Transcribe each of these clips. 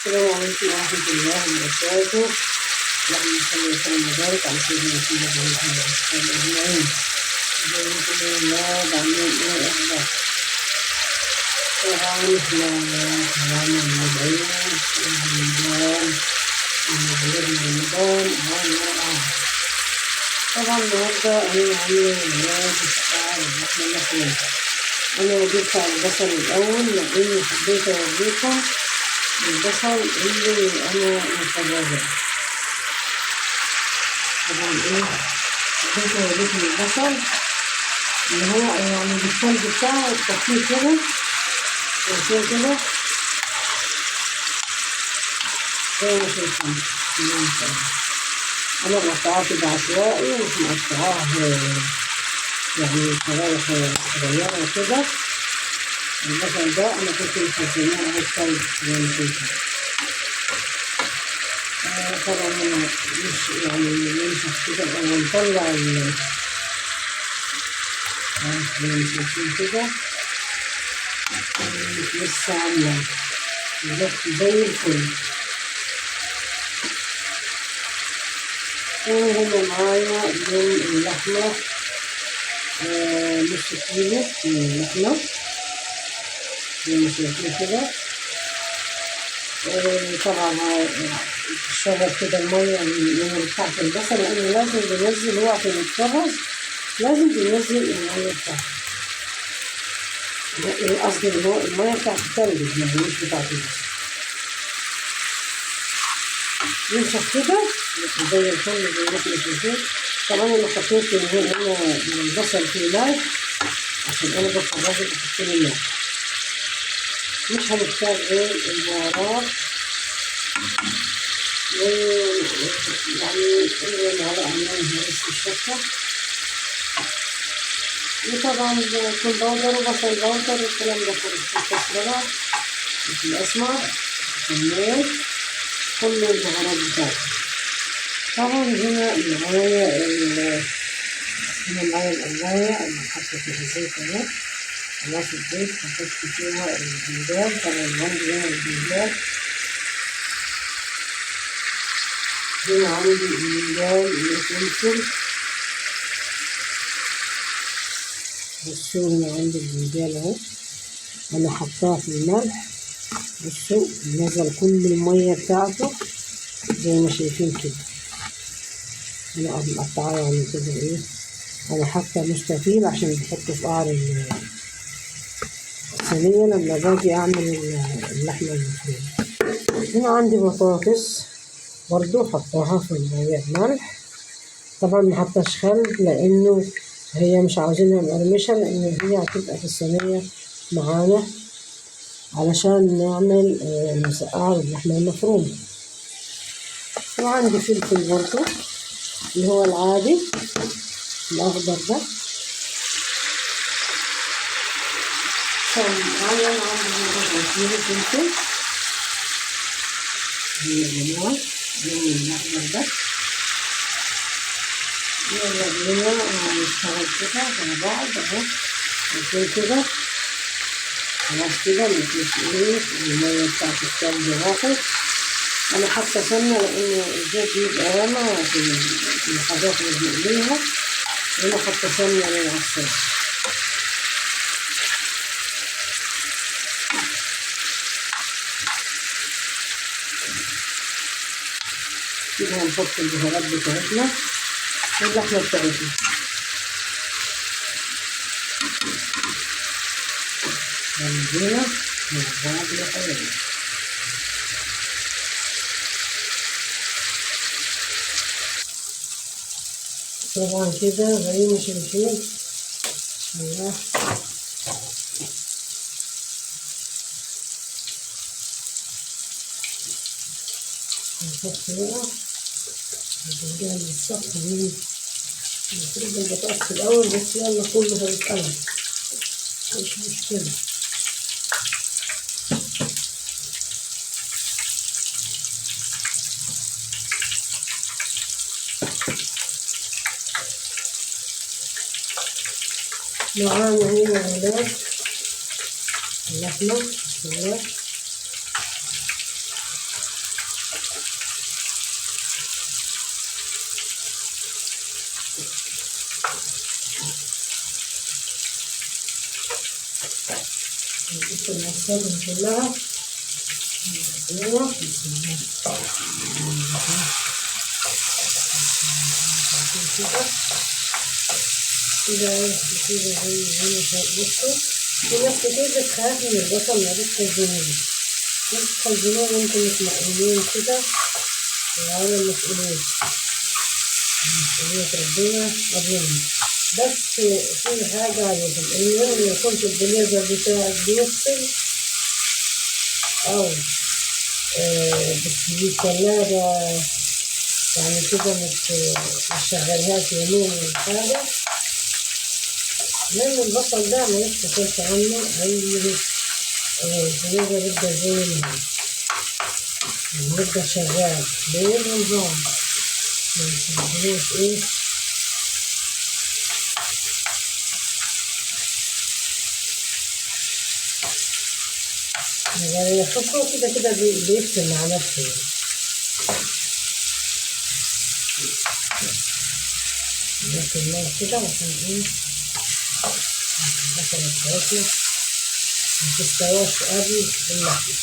السلام عليكم ورحمة الله وبركاته. اللهم صل وسلم وبارك على سيدنا محمد وعلى آله وصحبه أجمعين. ازيكم يا ولاد، عاملين ايه الأخبار؟ طبعا احنا طلعنا من العيد رمضان، من غير رمضان طبعا النهارده أنا عاملة ولاد الشعر اللحمة المفرومة. أنا جبت على البصل الأول لأني حبيت أوريكم البصل اللي أنا مفرزة. طبعا حبيت أوريكم البصل اللي هو يعني بالثلج بتاعه التقطيع كده وشوية كده زي ما شايفين. أنا مقطعاه كده عشوائي ومش مقطعاه يعني شرايح صغيرة كده. البصل ده أنا كنت مخزناه على الثلج زي ما شايفين. طبعا أنا مش يعني ينشف كده، أنا مطلع زي ما شايفين كده لسه عاملة زي الفل. وهنا معايا من اللحمة نص كيلو من اللحمة زي ما شايفين كده. طبعا الشرب كده المية من تحت البصل، لأنه لازم بننزل هو عشان يتفرز، لازم بننزل المية بتاعته، قصدي المية بتاعت التلج يعني مش بتاعت البصل. ينشف كده زي الفل زي ما احنا شايفين. طبعا أنا حطيت هنا البصل في الماء عشان أنا بفرزه بحط له الماء. مش هنختار غير البهارات يعني معلقة من هرس الشطة، وطبعا كل بودر وبصل بودر والكلام ده كله، الكزبرة الأسمر الكمون كل البهارات بتاعتي. طبعا هنا معايا القلاية اللي حطيت فيها زيت اهي. خلاص الزيت حطيت فيها البنجان، طبعا عندي هنا البنجان، هنا عندي البنجان والفلفل. بصوا هنا عندي البنجان اهو، انا حطاه في الملح. بصوا نزل كل المية بتاعته زي ما شايفين كده. انا مقطعاه يعني كده انا حاطه مستطيل عشان بحطه في قعر الصينية لما باجي اعمل اللحمة المفرومة. هنا عندي بطاطس برضو حطاها في المية بملح. طبعا محطش خل لانه هي مش عاوزينها مقرمشة، لان هي هتبقى في الصينية معانا علشان نعمل مسقعة اللحمة المفرومة. وعندي فلفل برضو اللي هو العادي الأخضر ده. معايا عندي فلفل يا جماعة اللون الأخضر ده. يلا بينا نشتغل كده مع بعض اهو. عشان كده خلاص كده مفيش المية بتاعت التلج راحت. أنا حاطة سمنة لأن الزيت بيبقى رمى في الحاجات اللي بنقليها، وأنا حاطة سمنة للعصير. كده هنحط البهارات بتاعتنا واللحمة بتاعتنا. هنزينها مع بعض يا حبايبي. طبعا كده زي ما شايفين بسم الله. هنحط بقى البنجان بالصف دي. المفروض البطاطس في الأول بس يلا كله هيتقلب مش مشكلة. معانا هنا ولاد اللحمة بسم الله. نحط المصادر كلها. ايوه بسم الله كده كده كده زي ما بصوا. في ناس كتير بتخاف من البصل ما بتخزنوش، بتخزنوه وانتم مش مقلوين كده، وعلى المسؤولية ربنا قبلنا. بس في حاجة عليكم، اليوم يكون في البليزر بتاعك بيفصل أو بتجيب التلاجة يعني كده مش شغلهاش يومين ولا حاجة، لأن البصل ده ما يتفصلش عنه أي البليزر يبقى زي ما هو، يبقى شغال بنظام ما يسيبوش إيه. يعني يحطوه كده كده بيفصل مع نفسه يعني. نحط الماء كده عشان ايه البصلة بتاعتنا متستواش قبل اللحمة.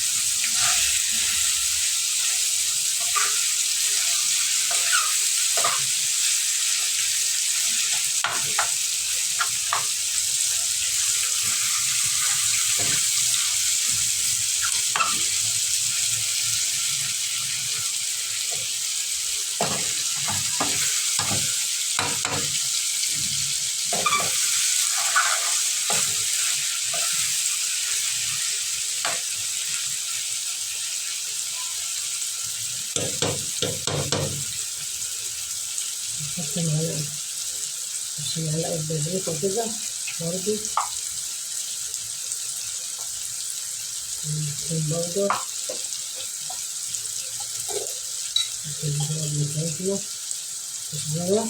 نحط معلقة بازوكا كده برضه البودر البهار بتاعتنا شوية،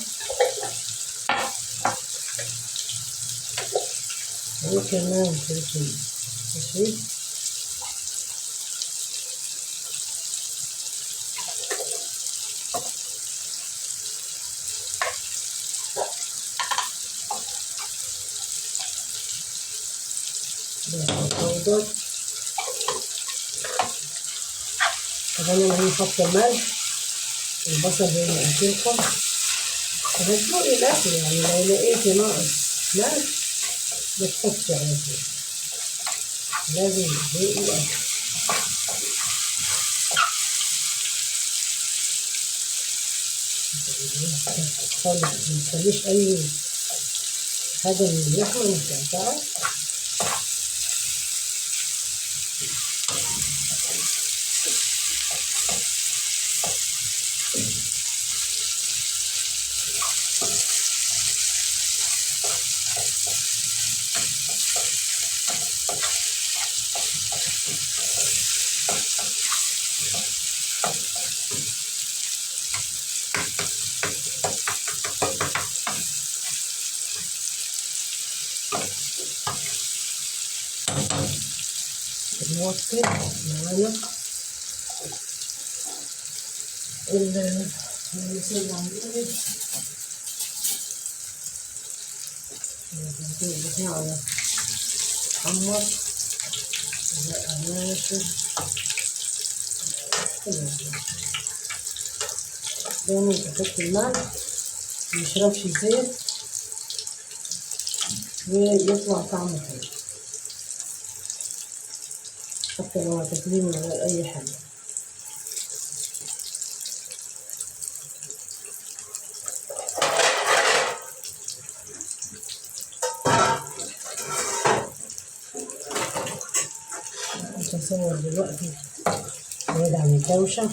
وكمان فلفل أسود بودر. طبعا أنا هنحط ملح، البصل زي ما قلت لكم هتذوقي الأكل، يعني لو لقيتي ناقص ملح بتحطي على طول، لازم تذوقي الأكل. خالص متخليش أي حاجة من اللحمة متقطعة. نوطي معانا البطيء بتاعنا محمر ماشي دايما تحط الملح ميشربش زيت ويطلع طعمه حلو حتى لو هتاكليه من غير أي حاجة. مش هصور دلوقتي بعيد عن الدوشة.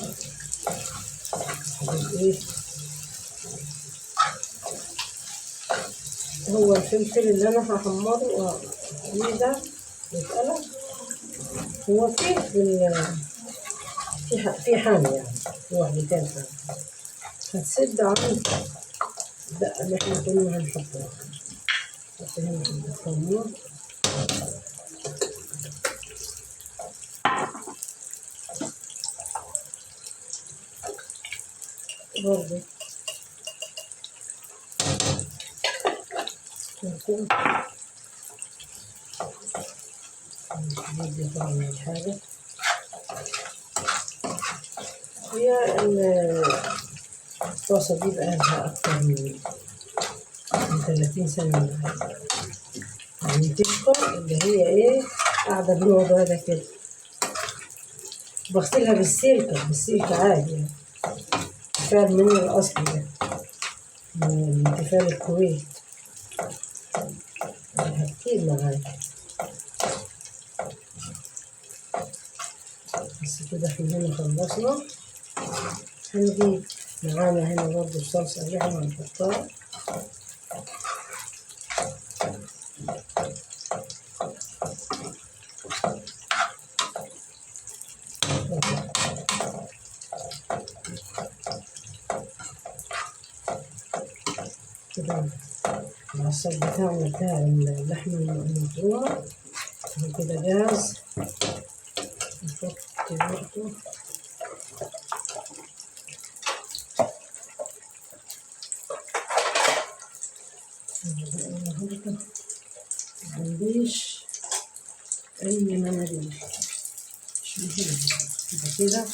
ايه هو الفلفل اللي انا هحمره واقليه ده يتقلى، هو في حامي يعني، في وحدتين حامي هتسد عن الدقة اللي احنا كنا هنحطها. نحط هنا في الخميرة برضه نكون بدي طعم الحاجة. هي الطاسة دي بقالها أكتر من 30 سنة يعني تشكر اللي هي إيه قاعدة بالوضع ده كده. بغسلها بالسلكة عادي يعني. تيفال من الأصل ده من تيفال الكويت. كتير معايا بس كده. احنا هنا خلصنا. هنجيب معانا هنا برضه الصلصة اللي احنا هنحطها. كده العصاج بتاعنا بتاع اللحمة المفرومة كده جاهز. نحط برضه منديش أي مناديل مش مهم كده.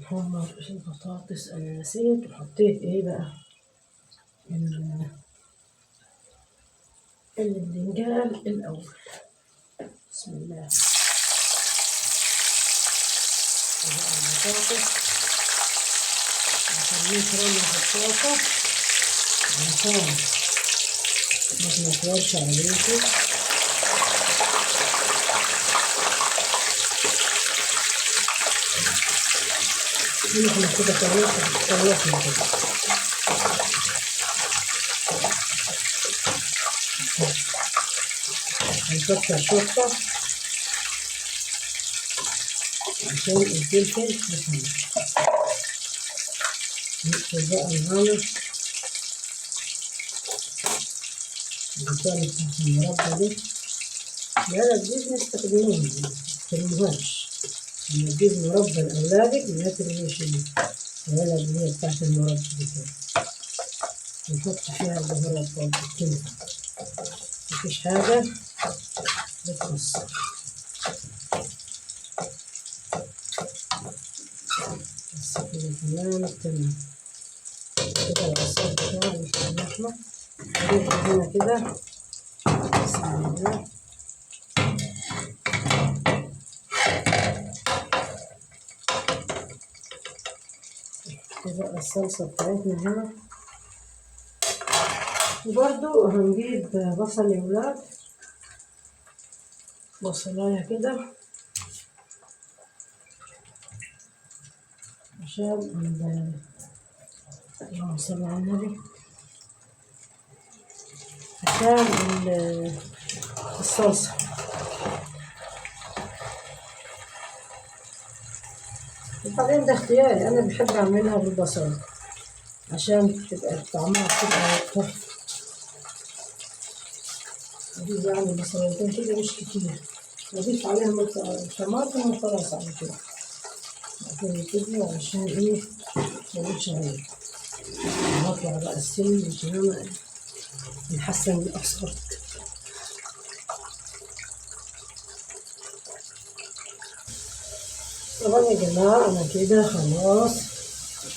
نحمر البطاطس. أنا نسيت وحطيت إيه بقى البتنجان الأول. بسم الله. البطاطس نخليه يترمى في الطاسة عشان ما تنطورش عليكي. احنا كده طلعنا كده. هنكتر شطة عشان الفلفل يسمع. نقفل بقى معانا البتاع بتاعت المربى دي. لا دي بنستخدموها مترموهاش. لما تجيب مربى لأولادك ما ترميش الولد اللي هي بتاعت المربى دي كده. نحط فيها البهارات برضه كده. مفيش حاجة بتخص. بس كده تمام. كده العصير بتاع اللحمة نضيف هنا كده. بسم الله. كده الصلصة بتاعتنا هنا. وبرضو هنجيب بصل يا ولاد. بصلاية كده عشان اللهم صل على النبي. عشان الصلصة. وبعدين ده اختياري. أنا بحب أعملها بالبصل عشان تبقى طعمها بتبقى تحفة. أجيب يعني بصلتين كده مش كتير. وأضيف عليهم الطماطم وخلاص على كده. كده عشان إيه ميقولش عليه. نطلع بقى السن عشان نحسن الأصفر. طبعا يا جماعة أنا كده خلاص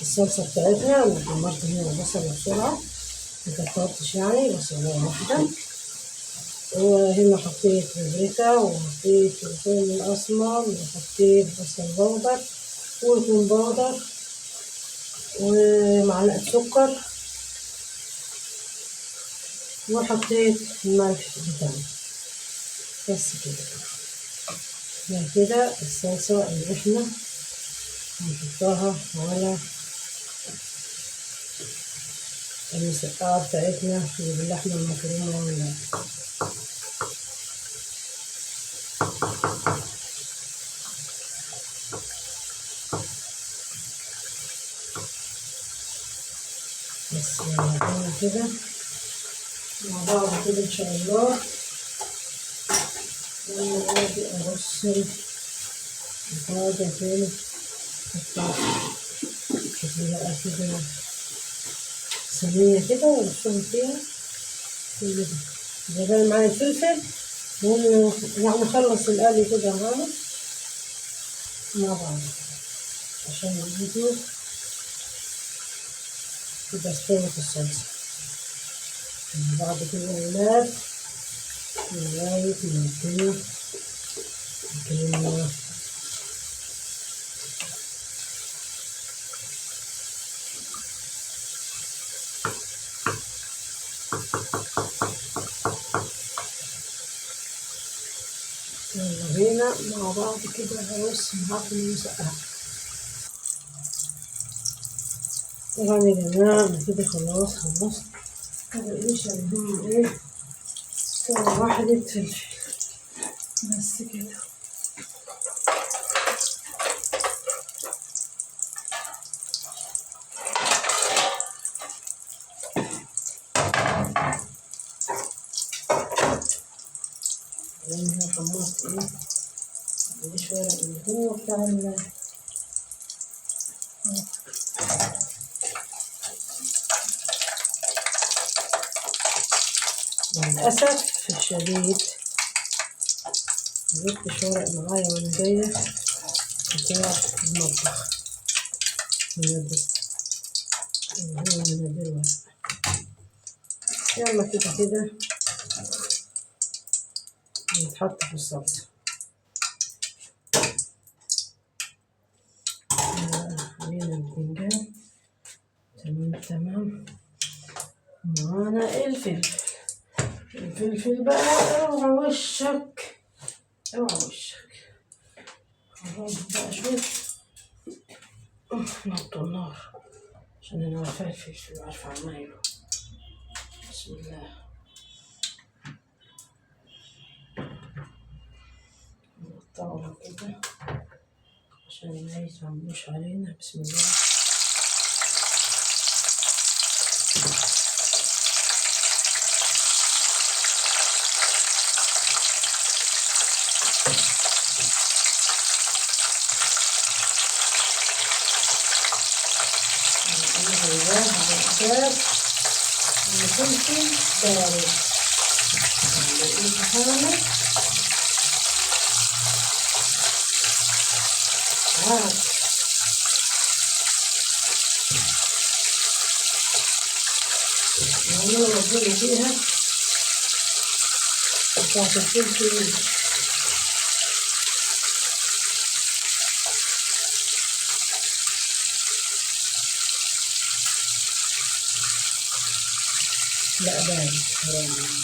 الصلصة بتاعتنا. أنا حمرت هنا البصلة بسرعة مكترتش يعني بصلة واحدة. وهنا حطيت بابريكا وحطيت فلفل أسمر وحطيت بصل بودر وثوم بودر ومعلقة سكر وحطيت الملح بتاعي بس كده. بعد كده الصلصة اللي احنا هنحطها على المسقعة بتاعتنا باللحمة المفرومة. بس هنا كده مع بعض كده ان شاء الله. لما اجي ارص الحاجة تاني كده بقى كده صينية كده وارصهم فيها كل ده. بدل معايا الفلفل يعني نخلص القلي كده معانا مع بعض عشان الفيديو كده استوت الصلصة مع بعض كده الولاد لغاية ما الدنيا الكلمة. يلا بينا مع بعض كده هرص معاكم المسقعة. طبعا يا جماعة أنا كده خلاص خلصت. مبقيش عندهم ايه واحدة فلفل بس كده. لأنها حمصت ايه مبقيش ورق اللي هو بتاع للأسف الشديد مجبتش ورق معايا وأنا جاية بتاع المطبخ مناديل اللي هو مناديل ورق. يلا كده كده يتحط في الصلصة. علينا البتنجان تمام. معانا الفلفل بقى اوعى وشك خلاص بقى شوي نحط النار عشان انا عارفة الفلفل وعارفة عمايله. بسم الله نقطعه كده عشان ما يتعملوش علينا. بسم الله. الفلفل بارد حامض عاد ونودي فيها بتاعت الفلفل. لا بارد حرام.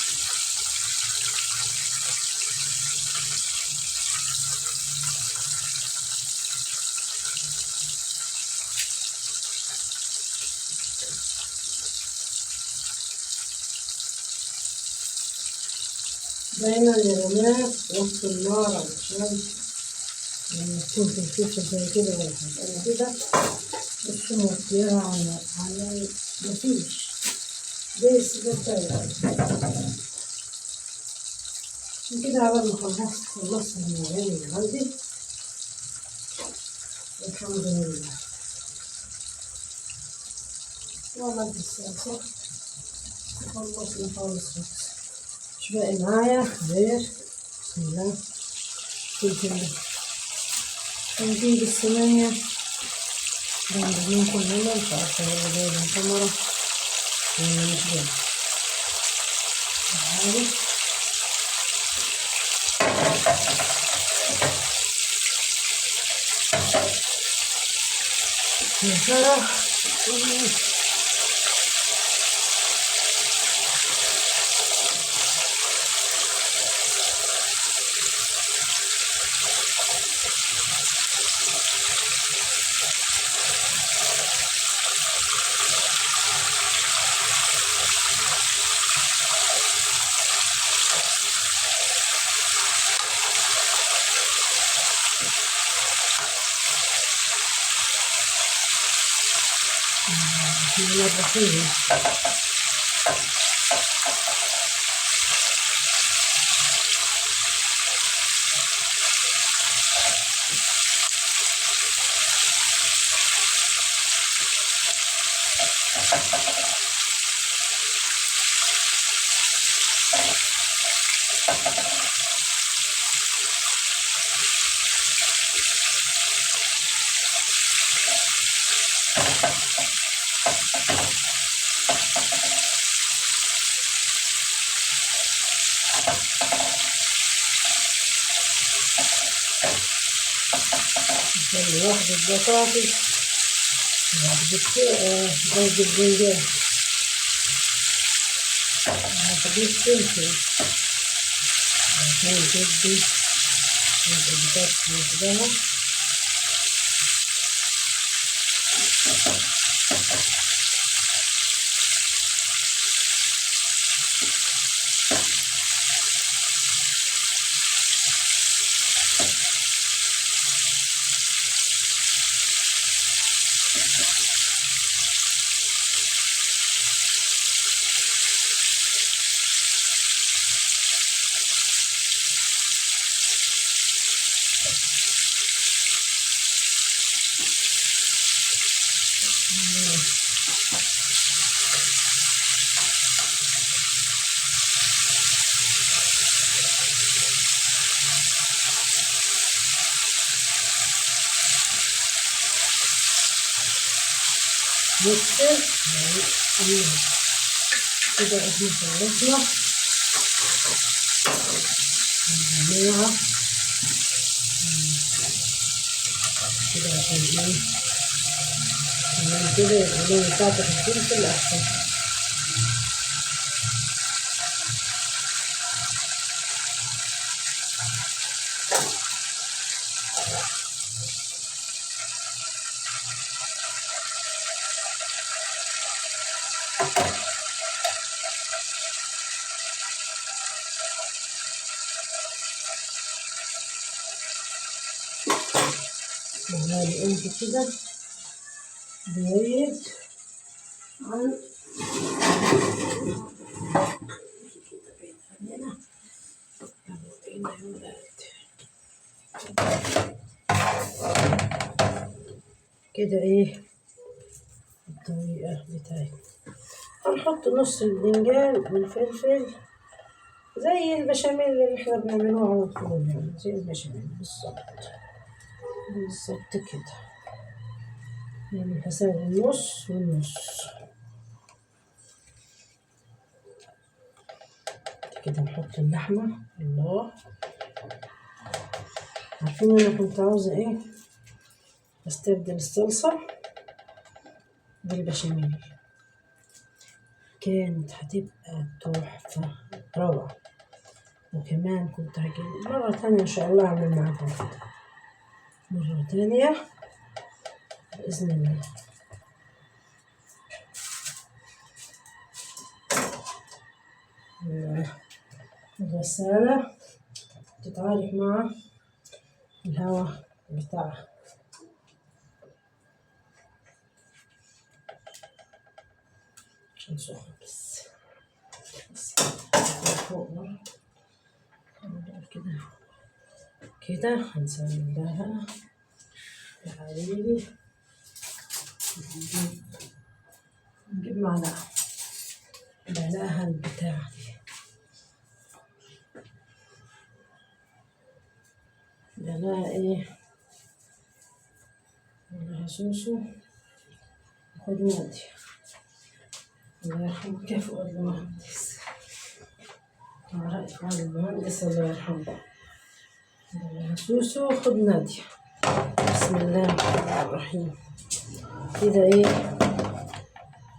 دايما يا بنات وسط النار علشان لما تكون في الفلفل زي كده انا كده بس موطيها على مفيش بس ده كفاية. عشان كده عبال ما خلصت المواعين اللي عندي الحمد لله. وعملت الصلصة وخلصنا خالص مش باقي معايا غير بسم الله فلفل. نجيب الصينية جنبين كلنا مش عارفة ولا جايبة الكاميرا ولا مش جايبة عارف. يا ترى بسم الله الرحيم. نخلي واحدة بطاطس، واحدة قصدي البنجان، واحدة فلفل عشان تدي البطاطس لوحدها. نكسر كده احنا خلصنا الجماعة كده عشان ايه كمان كده يبقى اللون بتاعت الفلفل احسن. وهذه انت كده بعيد عن كده ايه الطريقة بتاعتنا. هنحط نص البتنجان والفلفل زي البشاميل اللي احنا بنعملوه على طول، يعني زي البشاميل بالظبط بالظبط كده، يعني هساوي النص والنص كده. نحط اللحمة. الله، عارفين انا كنت عاوزة ايه؟ استبدل الصلصة بالبشاميل، كانت هتبقى تحفة روعة. وكمان كنت هجيب مرة تانية إن شاء الله أعمل معاكم كده مرة تانية بإذن الله. الغسالة تتعارك مع الهواء بتاعها. عشان سخن بس فوق مرة كده كده. هنسوي لها يا حبيبي، نجيب معلقة البتاع دي، لها ايه، لها سوسو. خد نادي الله يرحمه، كيف فؤاد المهندس، رأيت فؤاد المهندس الله يرحمه. لها سوسو، خد نادي. بسم الله الرحمن الرحيم. كده ايه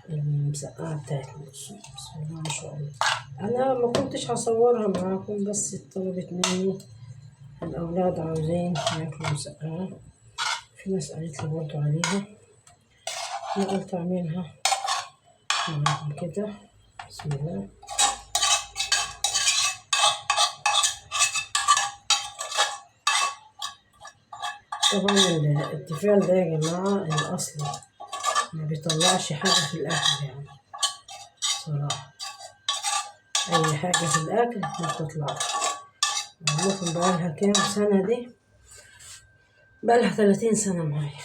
المسقعة بتاعتنا، بسم الله ما شاء الله. انا ما كنتش هصورها معاكم، بس طلبت مني الأولاد عاوزين ياكلوا مسقعة، في ناس قالت لي برضو عليها، أنا قلت أعملها معاكم كده. بسم الله. طبعا التيفال ده يا جماعة الأصلي ما بيطلعش حاجة في الأكل يعني صراحة. أي حاجة في الأكل ما بتطلعش. ممكن بقالها كام سنة دي، بقالها 30 سنة معايا.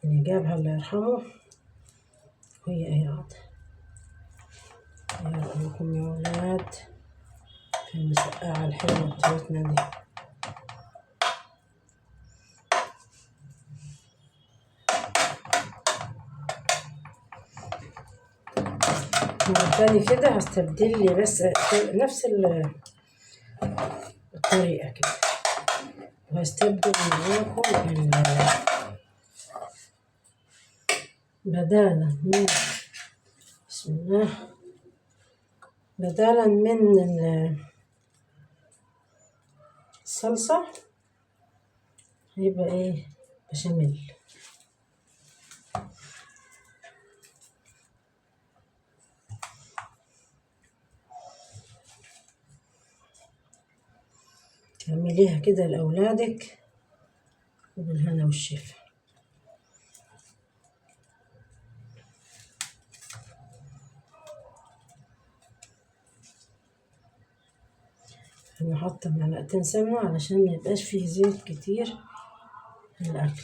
اللي جابها الله يرحمه وهي قاعدة. الله يرحمكم يا ولاد في المسقعة الحلوة بتاعتنا دي. مرة تاني كده هستبدل لي بس نفس الطريقة كده، وهستبدل معاكم بدالا من بسم الله، بدالا من الصلصة هيبقى ايه؟ بشاميل. اعمليها كده لأولادك وبالهنا والشفا. أنا حاطة معلقتين سمنة علشان ميبقاش فيه زيت كتير في الأكل.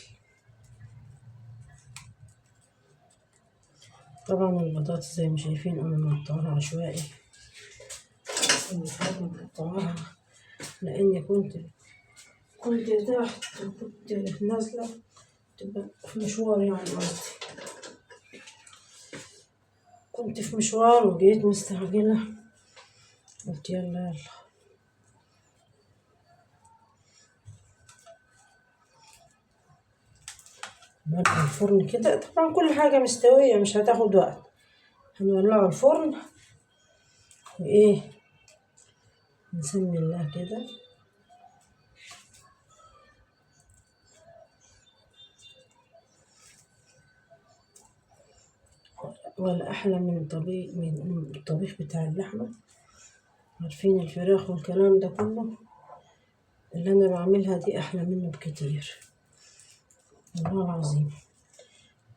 طبعا البطاطس زي ما شايفين أنا مقطعاها عشوائي، مقطعاها لأني كنت تحت وكنت نازلة تبقى في مشوار، يعني قصدي كنت في مشوار وجيت مستعجلة قلت يلا يلا. نولع الفرن كده، طبعا كل حاجة مستوية مش هتاخد وقت. هنولعه الفرن وإيه، نسمي الله كده. ولا أحلى من الطبيخ بتاع اللحمة. عارفين الفراخ والكلام ده كله اللي أنا بعملها دي أحلى منه بكتير والله العظيم.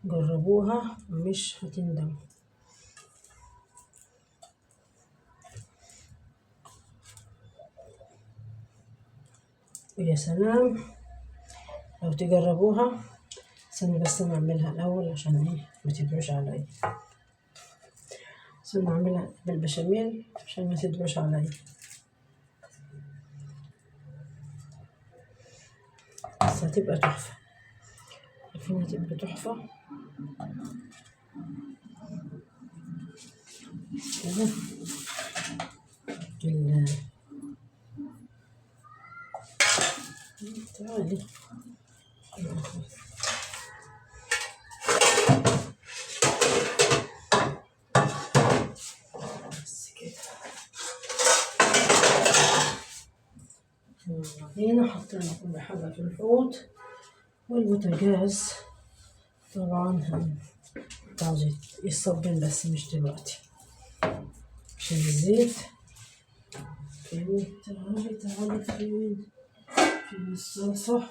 جربوها مش هتندموا. ويا سلام لو تجربوها. استني بس أنا أعملها الأول عشان إيه ما تدعوش عليا. استني أعملها بالبشاميل عشان ما تدعوش عليا. بس هتبقى تحفة، عارفين هتبقى تحفة كده. تعالي بس كده. هنا حطينا كل حاجة في الحوض والبوتاجاز طبعا عاوز يصبن بس مش دلوقتي عشان الزيت. تعالي فين الصلصة.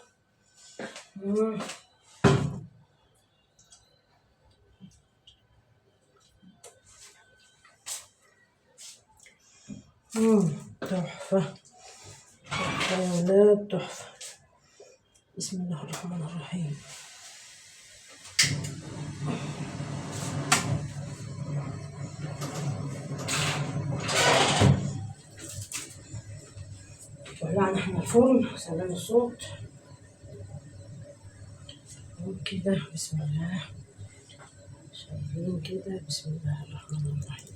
تحفة تحفة يا ولاد تحفة. بسم الله الرحمن الرحيم. ولعنا احنا الفرن سلام الصوت وكده. بسم الله، شايفين كده. بسم الله الرحمن الرحيم.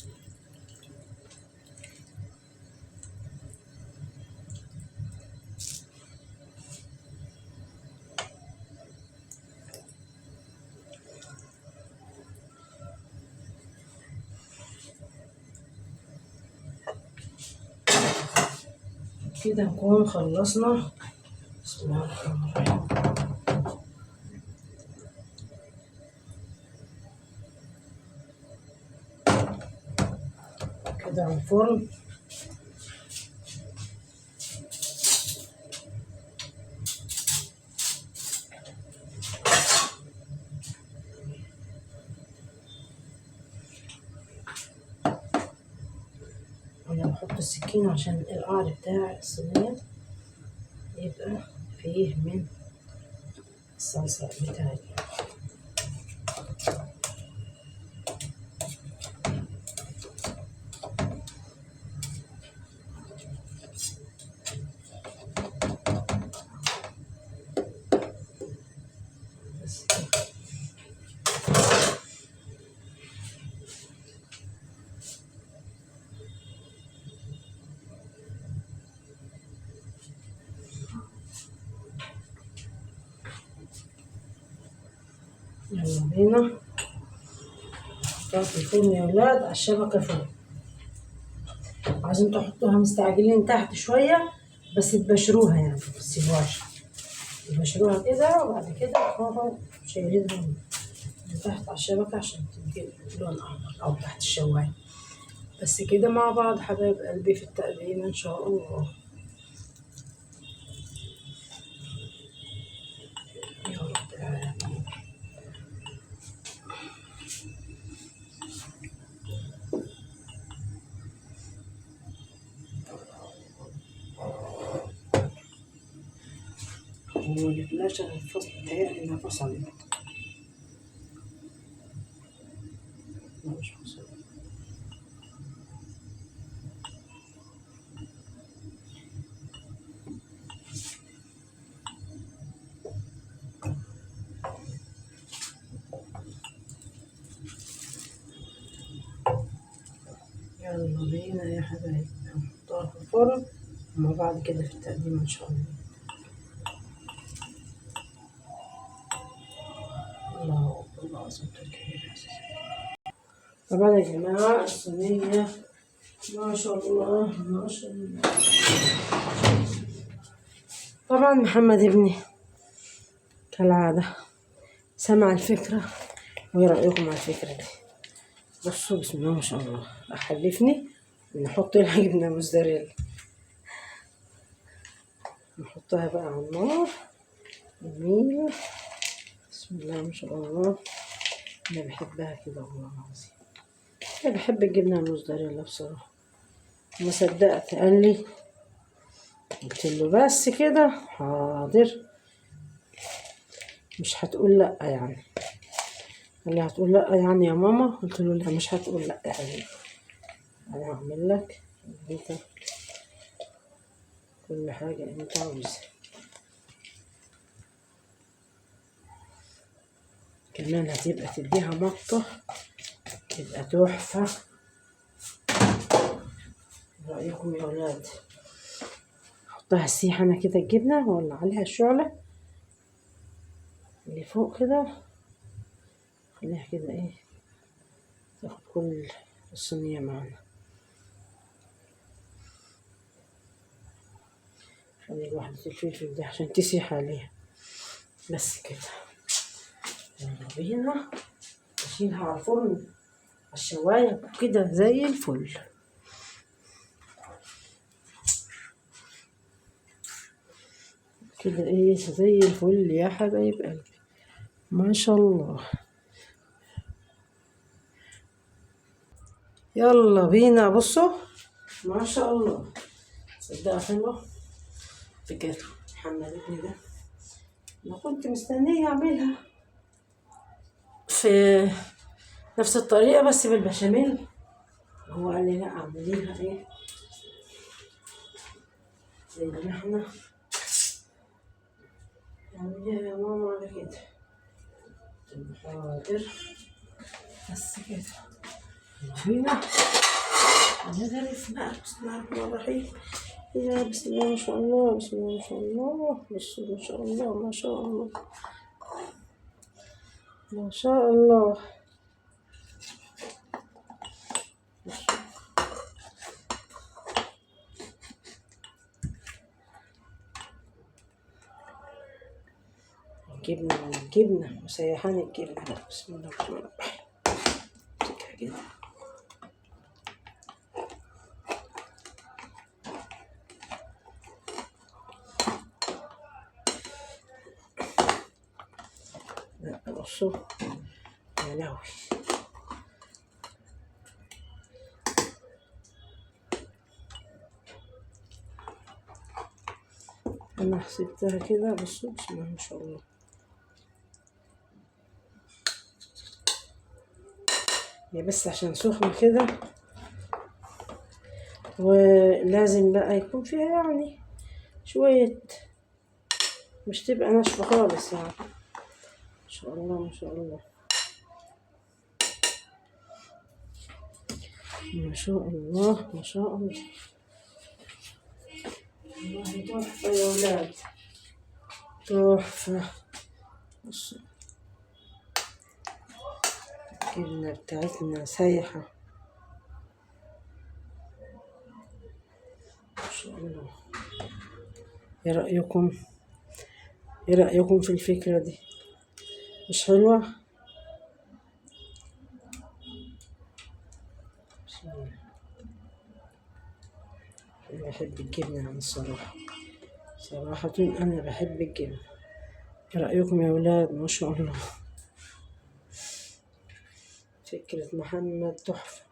كده نكون خلصنا. بسم الله الرحمن الرحيم. كده على الفرن بحط السكينة عشان القعر بتاع الصينية يبقى فيه من الصلصة بتاعتنا. بس كده. يلا بينا نحطها في الفرن يا ولاد على الشبكة فوق. عايزين تحطوها مستعجلين تحت شوية بس تبشروها يعني متسيبوهاش، تبشروها كده وبعد كده تروحوا شايلينها من تحت على الشبكة عشان تدي لون أحمر أو تحت الشواية. بس كده مع بعض حبايب قلبي في التقديم إن شاء الله. يا رب العالمين. والفلاشة الفصل بتهيألي إنها فصلت. لا مش فصلت. يلا بينا يا حبايبي هنحطها في الفرن ومع بعض كده في التقديم إن شاء الله. الله أكبر، الله عظمة الكبير. طبعا يا جماعة الصينية ما شاء الله ما شاء الله. طبعا محمد ابني كالعادة سمع الفكرة، وايه رأيكم على الفكرة دي؟ بصوا بسم الله ما شاء الله، أحلفني نحط لها جبنة موزاريلا، نحطها بقى على النار جميلة. بسم الله ما شاء الله، أنا بحبها كده والله العظيم. أنا بحب الجبنة الموزاريلا بصراحة. ما صدقت قال لي، قلت له بس كده حاضر مش هتقول لأ يعني. قال لي هتقول لأ يعني يا ماما؟ قلت له لا مش هتقول لأ يا حبيبي، أنا هعمل لك انت كل حاجة انت عاوزها. كمان هتبقى تديها مطة تبقى تحفة. رأيكم يا ولاد؟ احطها السيحة انا كده الجبنة ولا عليها الشعلة اللي فوق كده، خليها كده ايه تاخد كل الصينية معانا. خلي واحدة الفلفل دي عشان تسيح عليها بس كده. يلا بينا اشيلها على الفرن على الشواية كده زي الفل. كده ايه زي الفل يا حبايب قلبي ما شاء الله. يلا بينا بصوا ما شاء الله. صدقها حلوة فكرة محمد ابني ده، انا كنت مستنية اعملها في نفس الطريقة بس بالبشاميل، هو قال لي لا اعمليها ايه زي ما احنا اعمليها يا ماما على كده. حاضر بس كده. هنا نغرف بقى بسم الله الرحمن الرحيم. يا بسم الله ما شاء الله، بسم الله ما شاء الله، بسم الله ما شاء الله ما شاء الله ما شاء الله. الجبنة مسيحان الجبنة. بسم الله الرحمن الرحيم. امسكها كده لا بصوا يا لهوي. أنا سبتها كده. بصوا بسم الله ما شاء الله. هي بس عشان سخنة كده، ولازم بقى يكون فيها يعني شوية، مش تبقى ناشفة خالص يعني. ما شاء الله ما شاء الله ما شاء الله ما شاء الله. والله تحفة يا ولاد، تحفة. بصوا الجبنة بتاعتنا سايحة ما شاء الله. ايه رأيكم؟ ايه رأيكم في الفكرة دي؟ مش حلوة؟ بسم الله. أنا بحب الجبنة يعني الصراحة، صراحة أنا بحب الجبنة. ايه رأيكم يا ولاد؟ ما شاء الله. فكرة محمد تحفة.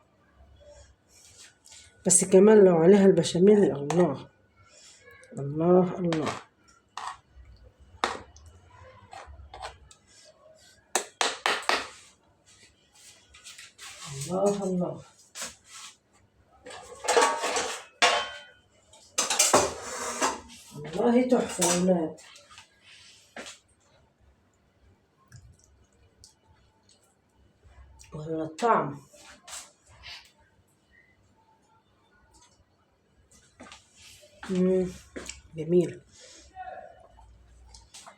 بس كمان لو عليها البشاميل، الله الله الله. الله الله. والله تحفة يا ولاد. ولا الطعم جميل.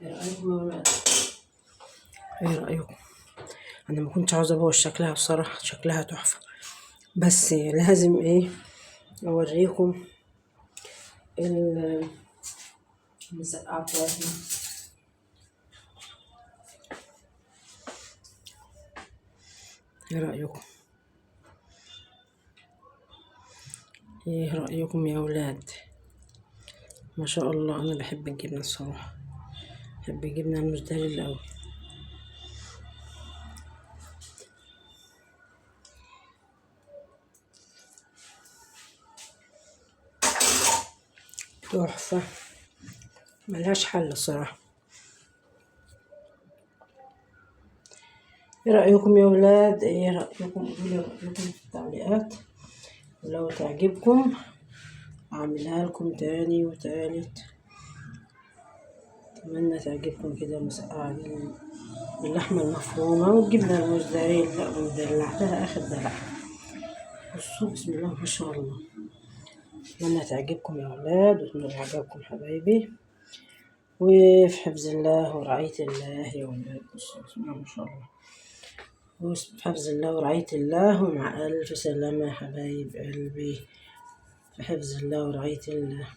ايه رأيكم يا ولاد؟ ايه رأيكم؟ انا ما كنتش عاوزة ابوظ شكلها بصراحة، شكلها تحفة، بس لازم ايه اوريكم المسقعة بتاعتنا. ايه رأيكم؟ ايه رأيكم يا ولاد؟ ما شاء الله. انا بحب الجبنة الصراحة، بحب الجبنة الموزاريلا اوي. تحفة ملهاش حل الصراحة. ايه رأيكم يا ولاد؟ ايه رأيكم؟ قولولي رأيكم في التعليقات، ولو تعجبكم اعملها لكم تاني وتالت. اتمنى تعجبكم كده المسقعة دي باللحمة المفرومة والجبنة الموزاريلا، ودلعتها اخر دلع. بصوا بسم الله ما شاء الله. اتمنى تعجبكم يا ولاد، واتمنى يعجبكم حبايبي، وفي حفظ الله ورعاية الله يا ولاد. بصوا بسم الله ما شاء الله. في حفظ الله ورعاية الله، ومع ألف سلامة يا حبايب قلبي. في حفظ الله ورعاية الله.